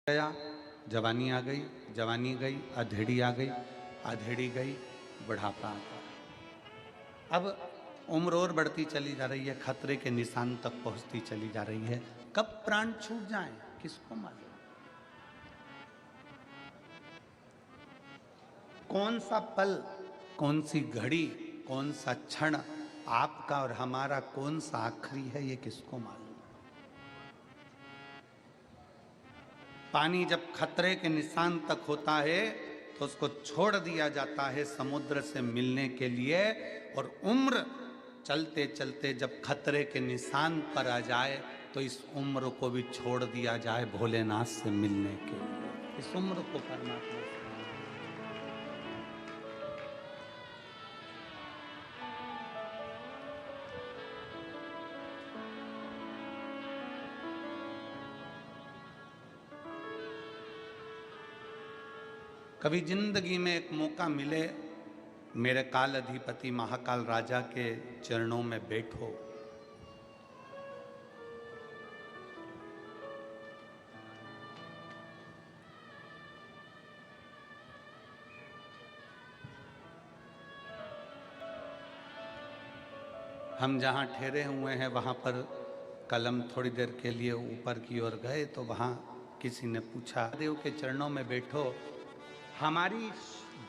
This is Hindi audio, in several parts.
गया, जवानी आ गई, जवानी गई, अधेड़ी आ गई, अधेड़ी गई, बुढ़ापा आ गया। अब उम्र और बढ़ती चली जा रही है, खतरे के निशान तक पहुंचती चली जा रही है। कब प्राण छूट जाए किसको मालूम। कौन सा पल, कौन सी घड़ी, कौन सा क्षण आपका और हमारा कौन सा आखिरी है, ये किसको मालूम। पानी जब खतरे के निशान तक होता है तो उसको छोड़ दिया जाता है समुद्र से मिलने के लिए, और उम्र चलते चलते जब खतरे के निशान पर आ जाए तो इस उम्र को भी छोड़ दिया जाए भोलेनाथ से मिलने के लिए। इस उम्र को परमात्मा से। कभी जिंदगी में एक मौका मिले, मेरे काल अधिपति महाकाल राजा के चरणों में बैठो। हम जहाँ ठहरे हुए हैं वहाँ पर कलम थोड़ी देर के लिए ऊपर की ओर गए तो वहाँ किसी ने पूछा, देव के चरणों में बैठो, हमारी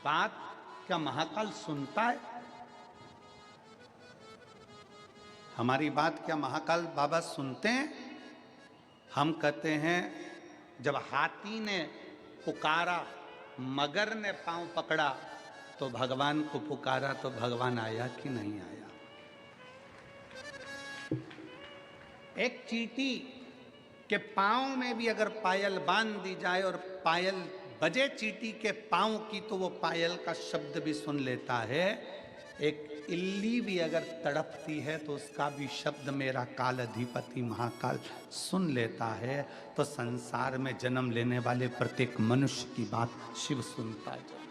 बात क्या महाकाल सुनता है? हमारी बात क्या महाकाल बाबा सुनते हैं? हम कहते हैं जब हाथी ने पुकारा, मगर ने पांव पकड़ा, तो भगवान को पुकारा तो भगवान आया कि नहीं आया। एक चींटी के पांव में भी अगर पायल बांध दी जाए और पायल बजे चींटी के पांव की तो वो पायल का शब्द भी सुन लेता है। एक इल्ली भी अगर तड़पती है तो उसका भी शब्द मेरा काल अधिपति महाकाल सुन लेता है। तो संसार में जन्म लेने वाले प्रत्येक मनुष्य की बात शिव सुनता है।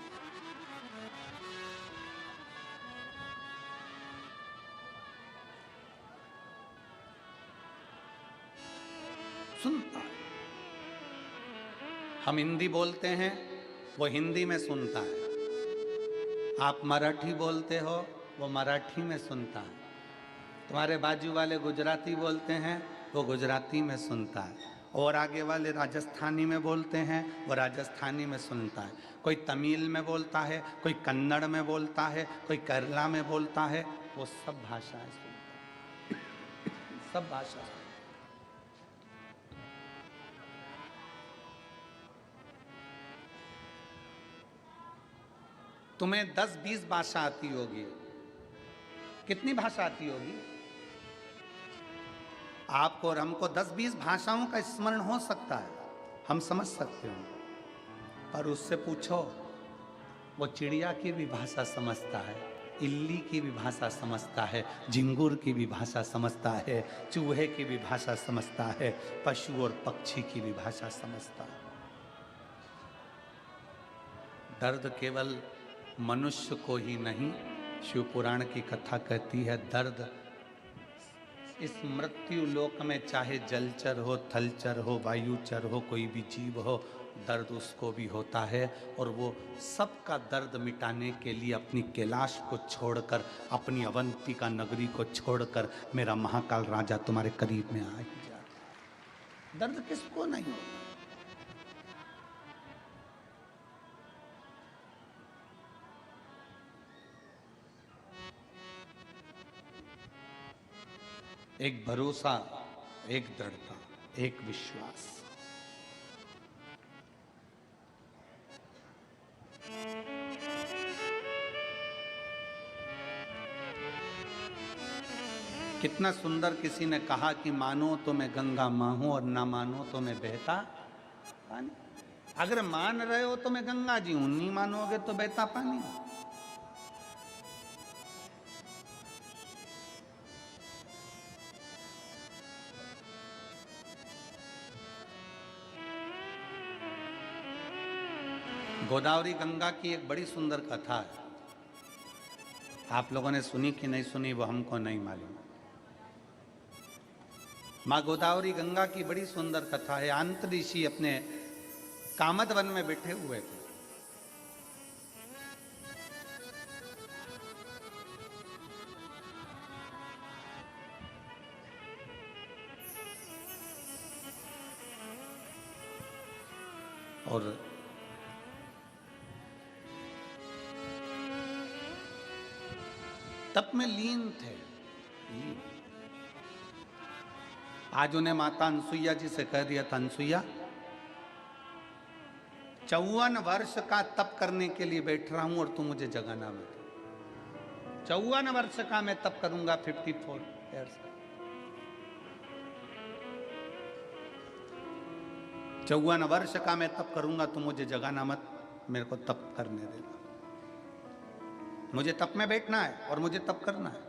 सुनता है। हम हिंदी बोलते हैं, वो हिंदी में सुनता है। आप मराठी बोलते हो, वो मराठी में सुनता है। तुम्हारे बाजू वाले गुजराती बोलते हैं, वो गुजराती में सुनता है। और आगे वाले राजस्थानी में बोलते हैं, वो राजस्थानी में सुनता है। कोई तमिल में बोलता है, कोई कन्नड़ में बोलता है, कोई केरला में बोलता है, वो सब भाषाएं सुनता है। सब भाषा। तुम्हें 10-20 भाषा आती होगी, कितनी भाषा आती होगी? आपको और हमको 10-20 भाषाओं का स्मरण हो सकता है, हम समझ सकते हो। पर उससे पूछो, वो चिड़िया की भी भाषा समझता है, इल्ली की भी भाषा समझता है, झिंगुर की भी भाषा समझता है, चूहे की भी भाषा समझता है, पशु और पक्षी की भी भाषा समझता है। दर्द केवल मनुष्य को ही नहीं, शिव पुराण की कथा कहती है दर्द इस मृत्यु लोक में चाहे जलचर हो, थलचर हो, वायुचर हो, कोई भी जीव हो, दर्द उसको भी होता है। और वो सबका दर्द मिटाने के लिए अपनी कैलाश को छोड़कर, अपनी अवंतिका नगरी को छोड़कर मेरा महाकाल राजा तुम्हारे करीब में आ ही जाता। दर्द किसको नहीं होता। एक भरोसा, एक दृढ़ता, एक विश्वास। कितना सुंदर किसी ने कहा कि मानो तो मैं गंगा मां हूं और ना मानो तो मैं बहता पानी। अगर मान रहे हो तो मैं गंगा जी हूं, नहीं मानोगे तो बहता पानी। गोदावरी गंगा की एक बड़ी सुंदर कथा है, आप लोगों ने सुनी कि नहीं सुनी वो हमको नहीं मालूम। माँ गोदावरी गंगा की बड़ी सुंदर कथा है। अंतऋषि अपने कामद वन में बैठे हुए थे। और तप में लीन थे। आज उन्हें माता अनसुईया जी से कह दिया था, अनसुईया 54 वर्ष का तप करने के लिए बैठ रहा हूं और तू मुझे जगाना मत। 54 वर्ष का मैं तप करूंगा, 54 ईयर्स का। 54 वर्ष का मैं तप करूंगा, तू मुझे जगाना मत, मेरे को तप करने देना। मुझे तप में बैठना है और मुझे तप करना है।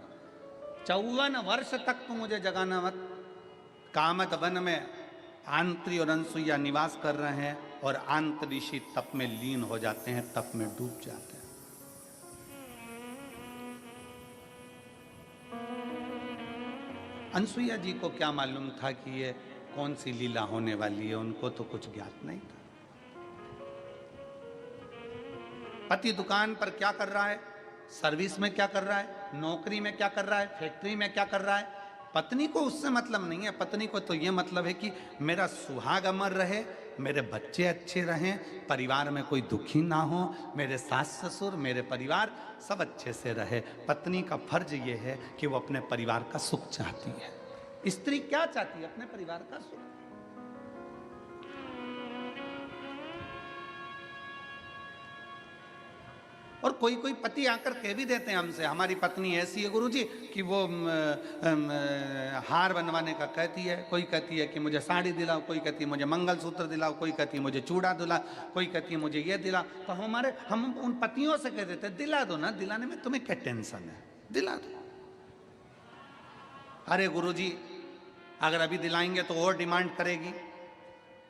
54 वर्ष तक तू मुझे जगाना मत। कामद वन में आंत्री और अनसुईया निवास कर रहे हैं और आंत ऋषि तप में लीन हो जाते हैं, तप में डूब जाते हैं। अनसुईया जी को क्या मालूम था कि ये कौन सी लीला होने वाली है, उनको तो कुछ ज्ञात नहीं था। पति दुकान पर क्या कर रहा है, सर्विस में क्या कर रहा है, नौकरी में क्या कर रहा है, फैक्ट्री में क्या कर रहा है, पत्नी को उससे मतलब नहीं है। पत्नी को तो ये मतलब है कि मेरा सुहाग अमर रहे, मेरे बच्चे अच्छे रहें, परिवार में कोई दुखी ना हो, मेरे सास ससुर, मेरे परिवार सब अच्छे से रहे। पत्नी का फर्ज ये है कि वो अपने परिवार का सुख चाहती है। स्त्री क्या चाहती है? अपने परिवार का सुख। और कोई कोई पति आकर कह भी देते हैं हमसे, हमारी पत्नी ऐसी है गुरुजी कि वो हार बनवाने का कहती है, कोई कहती है कि मुझे साड़ी दिलाओ, कोई कहती है मुझे मंगलसूत्र दिलाओ, कोई कहती है मुझे चूड़ा दिलाओ, कोई कहती है मुझे ये दिलाओ। तो हम उन पतियों से कह देते हैं, दिला दो ना, दिलाने में तुम्हें क्या टेंशन है, दिला दो। अरे गुरुजी अगर अभी दिलाएंगे तो और डिमांड करेगी।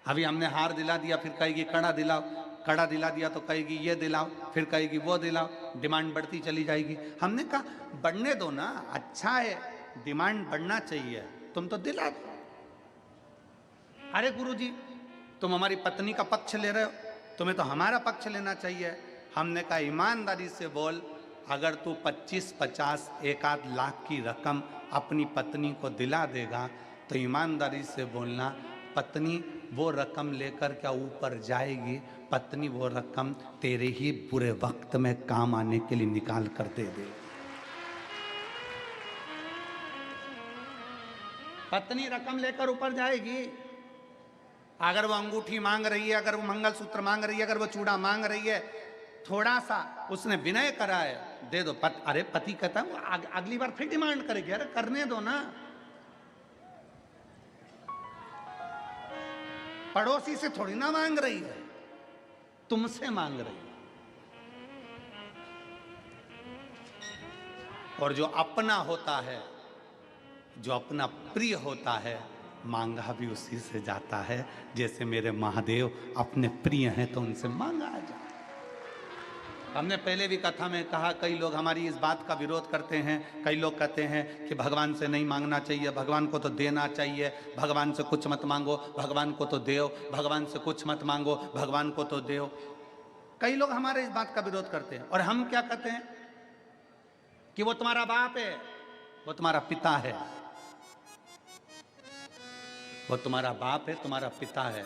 अभी हमने हार दिला दिया, फिर कहेगी कड़ा दिलाओ, कड़ा दिला दिया तो कहेगी ये दिलाओ, फिर कहेगी वो दिलाओ, डिमांड बढ़ती चली जाएगी। हमने कहा बढ़ने दो ना, अच्छा है, डिमांड बढ़ना चाहिए, तुम तो दिला दो। अरे गुरुजी तुम हमारी पत्नी का पक्ष ले रहे हो, तुम्हें तो हमारा पक्ष लेना चाहिए। हमने कहा ईमानदारी से बोल, अगर तू 25-50 एक आध लाख की रकम अपनी पत्नी को दिला देगा तो ईमानदारी से बोलना, पत्नी वो रकम लेकर क्या ऊपर जाएगी? पत्नी वो रकम तेरे ही बुरे वक्त में काम आने के लिए निकाल कर दे दे। पत्नी रकम लेकर ऊपर जाएगी। अगर वो अंगूठी मांग रही है, अगर वो मंगलसूत्र मांग रही है, अगर वो चूड़ा मांग रही है, थोड़ा सा उसने विनय करा है, दे दो। अरे पति कहता है वो अगली बार फिर डिमांड करेगी, अरे करने दो ना। पड़ोसी से थोड़ी ना मांग रही है, तुमसे मांग रही है। और जो अपना होता है, जो अपना प्रिय होता है, मांगा भी उसी से जाता है। जैसे मेरे महादेव अपने प्रिय हैं तो उनसे मांगा जाए। हमने पहले भी कथा में कहा, कई लोग हमारी इस बात का विरोध करते हैं। कई लोग कहते हैं कि भगवान से नहीं मांगना चाहिए, भगवान को तो देना चाहिए, भगवान से कुछ मत मांगो, भगवान को तो देओ, भगवान से कुछ मत मांगो, भगवान को तो देओ। कई लोग हमारे इस बात का विरोध करते हैं। और हम क्या कहते हैं कि वो तुम्हारा बाप है, वो तुम्हारा पिता है, वो तुम्हारा बाप है, तुम्हारा पिता है।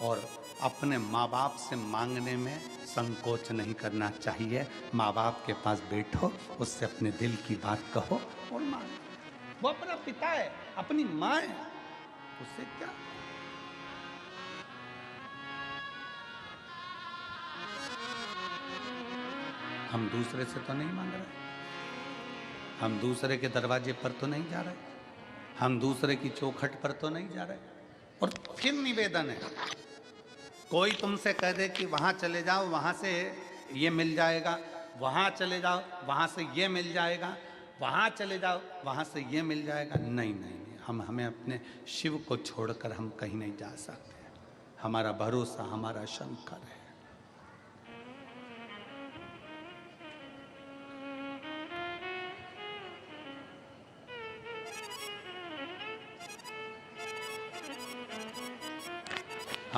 और अपने माँ बाप से मांगने में संकोच नहीं करना चाहिए। माँ बाप के पास बैठो, उससे अपने दिल की बात कहो और मांगो। वो अपना पिता है, अपनी माँ है, उससे क्या। हम दूसरे से तो नहीं मांग रहे, हम दूसरे के दरवाजे पर तो नहीं जा रहे, हम दूसरे की चौखट पर तो नहीं जा रहे। और फिर निवेदन है, कोई तुमसे कह दे कि वहाँ चले जाओ, वहाँ से ये मिल जाएगा, वहाँ चले जाओ, वहाँ से ये मिल जाएगा, वहाँ चले जाओ, वहाँ से ये मिल जाएगा। नहीं नहीं नहीं, हमें अपने शिव को छोड़कर हम कहीं नहीं जा सकते। हमारा भरोसा हमारा शंकर है।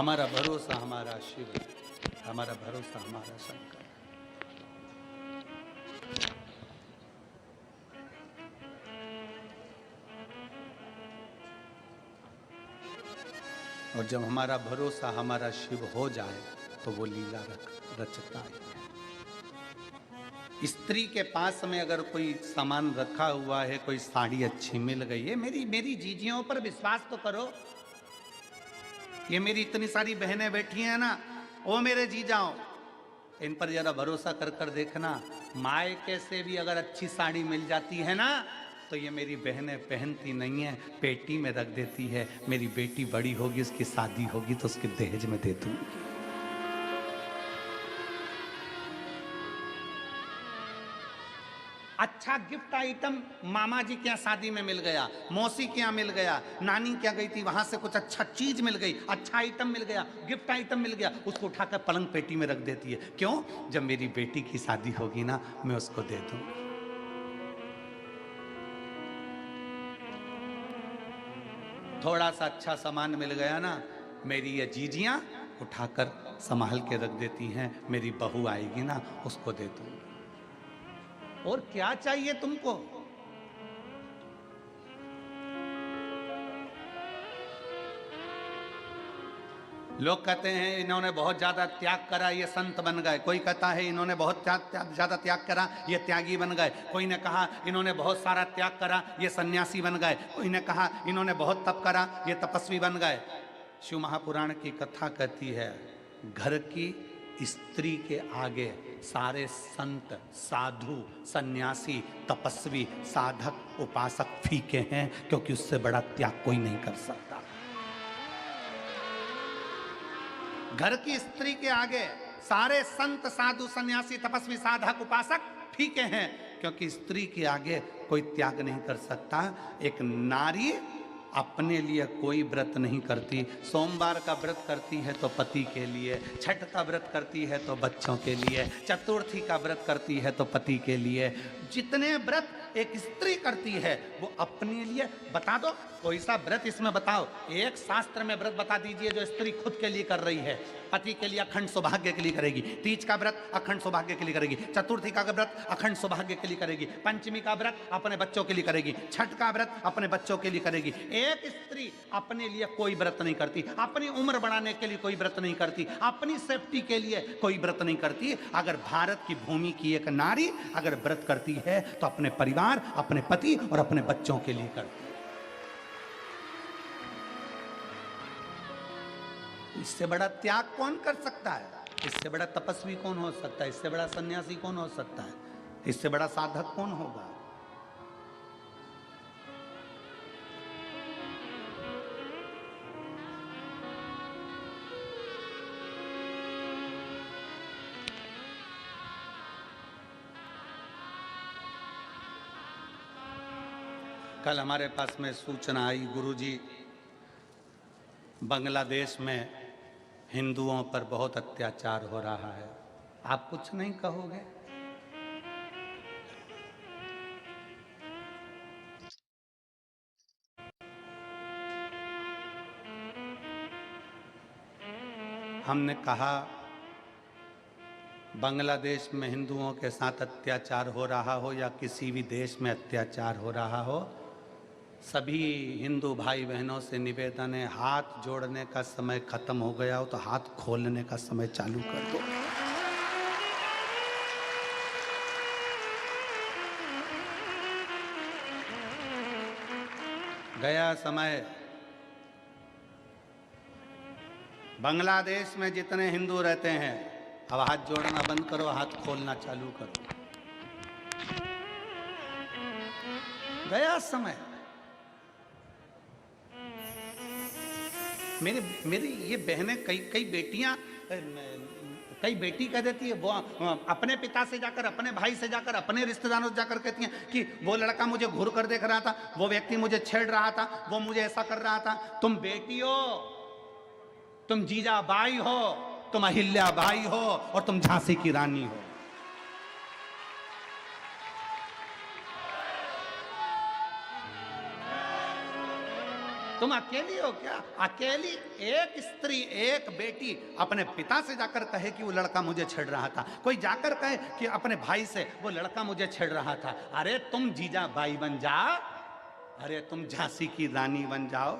हमारा भरोसा हमारा शिव है, हमारा भरोसा हमारा शंकर। और जब हमारा भरोसा हमारा शिव हो जाए तो वो लीला रचता है। स्त्री के पास में अगर कोई सामान रखा हुआ है, कोई साड़ी अच्छी मिल गई है, मेरी जीजियों पर विश्वास तो करो। ये मेरी इतनी सारी बहनें बैठी हैं ना, ओ मेरे जीजाओ, इन पर जरा भरोसा कर कर देखना। मायके से भी अगर अच्छी साड़ी मिल जाती है ना, तो ये मेरी बहनें पहनती नहीं है, पेटी में रख देती है। मेरी बेटी बड़ी होगी, उसकी शादी होगी तो उसके दहेज में दे दूंगी। अच्छा गिफ्ट आइटम मामा जी के यहाँ शादी में मिल गया, मौसी के यहाँ मिल गया, नानी के यहाँ गई थी, वहां से कुछ अच्छा चीज मिल गई, अच्छा आइटम मिल गया, गिफ्ट आइटम मिल गया, उसको उठाकर पलंग पेटी में रख देती है। क्यों? जब मेरी बेटी की शादी होगी ना, मैं उसको दे दूं। थोड़ा सा अच्छा सामान मिल गया ना, मेरी ये जीजियां उठाकर संभाल के रख देती हैं। मेरी बहू आएगी ना, उसको दे दूंगी। और क्या चाहिए तुमको? लोग कहते हैं इन्होंने बहुत ज्यादा त्याग करा, ये संत बन गए। कोई कहता है इन्होंने बहुत ज्यादा त्याग करा, ये त्यागी बन गए। कोई ने कहा इन्होंने बहुत सारा त्याग करा, ये सन्यासी बन गए। कोई ने कहा इन्होंने बहुत तप करा, ये तपस्वी बन गए। शिव महापुराण की कथा कहती है, घर की स्त्री के आगे सारे संत, साधु, सन्यासी, तपस्वी, साधक, उपासक फीके हैं, क्योंकि उससे बड़ा त्याग कोई नहीं कर सकता। घर की स्त्री के आगे सारे संत, साधु, सन्यासी, तपस्वी, साधक, उपासक फीके हैं, क्योंकि स्त्री के आगे कोई त्याग नहीं कर सकता। एक नारी अपने लिए कोई व्रत नहीं करती। सोमवार का व्रत करती है तो पति के लिए, छठ का व्रत करती है तो बच्चों के लिए, चतुर्थी का व्रत करती है तो पति के लिए। जितने व्रत एक स्त्री करती है वो अपने लिए। बता दो कोई सा व्रत इसमें बताओ, एक शास्त्र में व्रत बता दीजिए जो स्त्री खुद के लिए कर रही है। पति के लिए अखंड सौभाग्य के लिए करेगी, तीज का व्रत अखंड सौभाग्य के लिए करेगी, चतुर्थी का व्रत अखंड सौभाग्य के लिए करेगी, पंचमी का व्रत अपने बच्चों के लिए करेगी, छठ का व्रत अपने बच्चों के लिए करेगी। एक स्त्री अपने लिए कोई व्रत नहीं करती, अपनी उम्र बढ़ाने के लिए कोई व्रत नहीं करती, अपनी सेफ्टी के लिए कोई व्रत नहीं करती। अगर भारत की भूमि की एक नारी अगर व्रत करती है तो अपने परिवार, अपने पति और अपने बच्चों के लिए करती है। इससे बड़ा त्याग कौन कर सकता है? इससे बड़ा तपस्वी कौन हो सकता है? इससे बड़ा सन्यासी कौन हो सकता है? इससे बड़ा साधक कौन होगा? कल हमारे पास में सूचना आई, गुरुजी बांग्लादेश में हिंदुओं पर बहुत अत्याचार हो रहा है। आप कुछ नहीं कहोगे? हमने कहा बांग्लादेश में हिंदुओं के साथ अत्याचार हो रहा हो या किसी भी देश में अत्याचार हो रहा हो, सभी हिंदू भाई बहनों से निवेदन है, हाथ जोड़ने का समय खत्म हो गया हो तो हाथ खोलने का समय चालू कर दो। गया समय। बांग्लादेश में जितने हिंदू रहते हैं, अब हाथ जोड़ना बंद करो, हाथ खोलना चालू करो। गया समय। मेरी ये बहनें, कई बेटियां, कई बेटी कह देती है, वो अपने पिता से जाकर, अपने भाई से जाकर, अपने रिश्तेदारों से जाकर कहती हैं कि वो लड़का मुझे घूर कर देख रहा था, वो व्यक्ति मुझे छेड़ रहा था, वो मुझे ऐसा कर रहा था। तुम बेटी हो, तुम जीजाबाई हो, तुम अहिल्याबाई हो और तुम झांसी की रानी हो। तुम अकेली हो क्या? अकेली एक स्त्री एक बेटी अपने पिता से जाकर कहे कि वो लड़का मुझे छेड़ रहा था, कोई जाकर कहे कि अपने भाई से वो लड़का मुझे छेड़ रहा था। अरे तुम जीजा बाई बन जाओ, अरे तुम झांसी की रानी बन जाओ,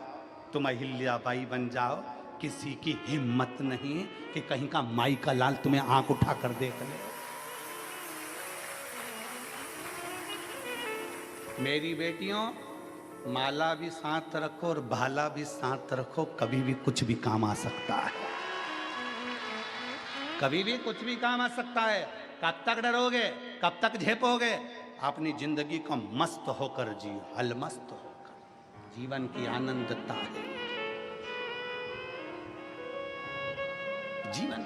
तुम अहिल्या बाई बन जाओ। किसी की हिम्मत नहीं कि कहीं का माई का लाल तुम्हें आंख उठाकर देख ले। मेरी बेटियों, माला भी साथ रखो और भाला भी साथ रखो, कभी भी कुछ भी काम आ सकता है, कभी भी कुछ भी काम आ सकता है। कब तक डरोगे, कब तक झेपोगे? अपनी जिंदगी को मस्त होकर जियो, अलमस्त होकर। जीवन की आनंदता है जीवन।